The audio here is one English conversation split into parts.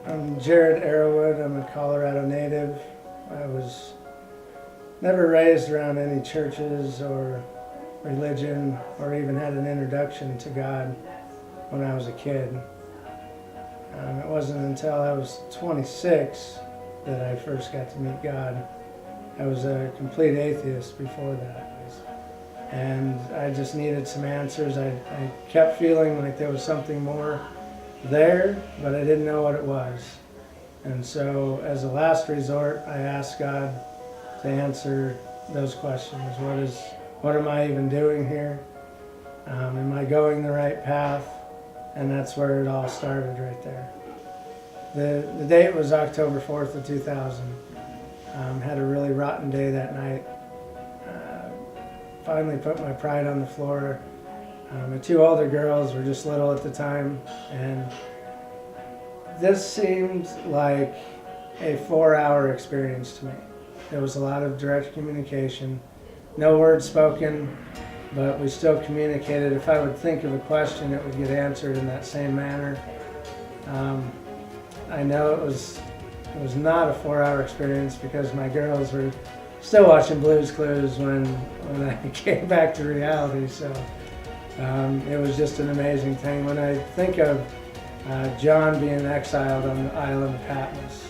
I'm Jerod Arrowood. I'm a Colorado native. I was never raised around any churches or religion or even had an introduction to God when I was a kid. It wasn't until I was 26 that I first got to meet God. I was a complete atheist before that. And I just needed some answers. I kept feeling like there was something more there, but I didn't know what it was. And so as a last resort, I asked God to answer those questions. What am I even doing here? Am I going the right path? And that's where it all started right there. The date was October 4th of 2000. Had a really rotten day that night. Finally put my pride on the floor. My two older girls were just little at the time, and this seemed like a 4-hour experience to me. There was a lot of direct communication, no words spoken, but we still communicated. If I would think of a question, it would get answered in that same manner. I know it was not a 4-hour experience because my girls were still watching Blue's Clues when I came back to reality. So it was just an amazing thing. When I think of John being exiled on the island of Patmos,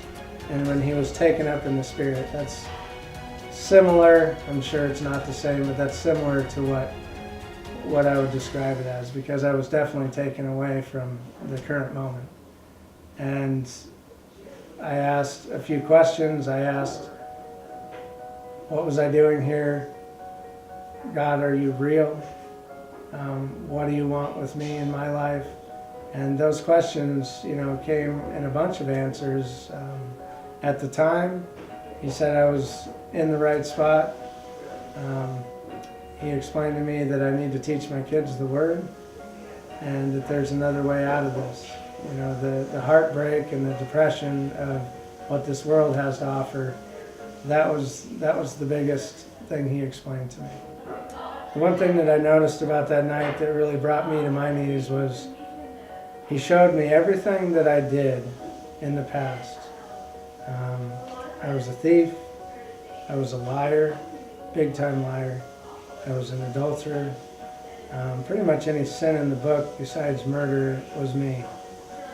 and when he was taken up in the Spirit, that's similar. I'm sure it's not the same, but that's similar to what I would describe it as, because I was definitely taken away from the current moment. And I asked a few questions. I asked, what was I doing here? God, are you real? What do you want with me in my life? And those questions, came in a bunch of answers. At the time, he said I was in the right spot. He explained to me that I need to teach my kids the Word, and that there's another way out of this. The heartbreak and the depression of what this world has to offer. That was the biggest thing he explained to me. The one thing that I noticed about that night that really brought me to my knees was he showed me everything that I did in the past. I was a thief. I was a liar, big-time liar. I was an adulterer. Pretty much any sin in the book besides murder was me.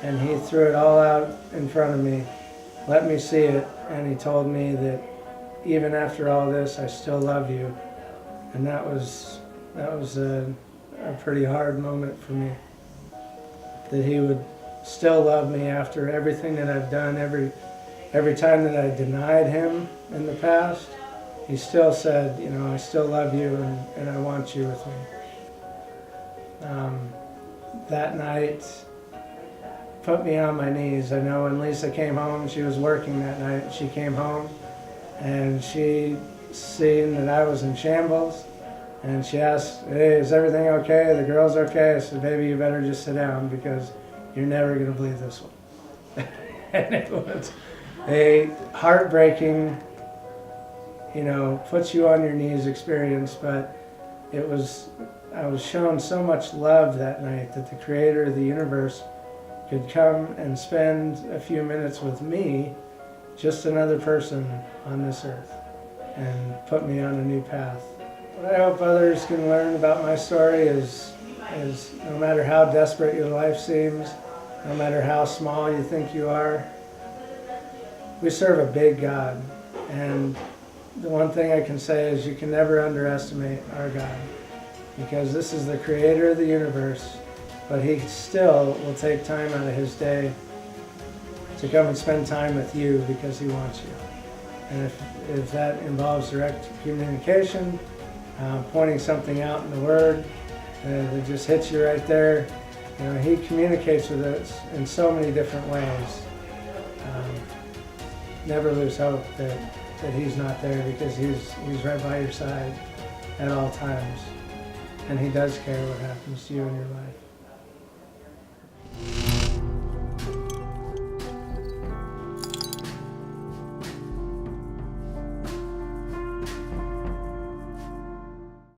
And he threw it all out in front of me, let me see it, and he told me that even after all this, I still love you. And that was a pretty hard moment for me. That he would still love me after everything that I've done, every time that I denied him in the past, he still said, I still love you and I want you with me. That night put me on my knees. I know when Lisa came home, she was working that night. She came home and she seen that I was in shambles, and she asked, hey, is everything okay? The girls okay? I said, baby, you better just sit down because you're never going to believe this one. And it was a heartbreaking, puts you on your knees experience, but I was shown so much love that night that the creator of the universe could come and spend a few minutes with me, just another person on this earth, and put me on a new path. What I hope others can learn about my story is no matter how desperate your life seems, no matter how small you think you are, we serve a big God. And the one thing I can say is you can never underestimate our God, because this is the creator of the universe, but he still will take time out of his day to come and spend time with you because he wants you. And if that involves direct communication, pointing something out in the Word that just hits you right there, he communicates with us in so many different ways. Never lose hope that he's not there, because he's right by your side at all times. And he does care what happens to you in your life.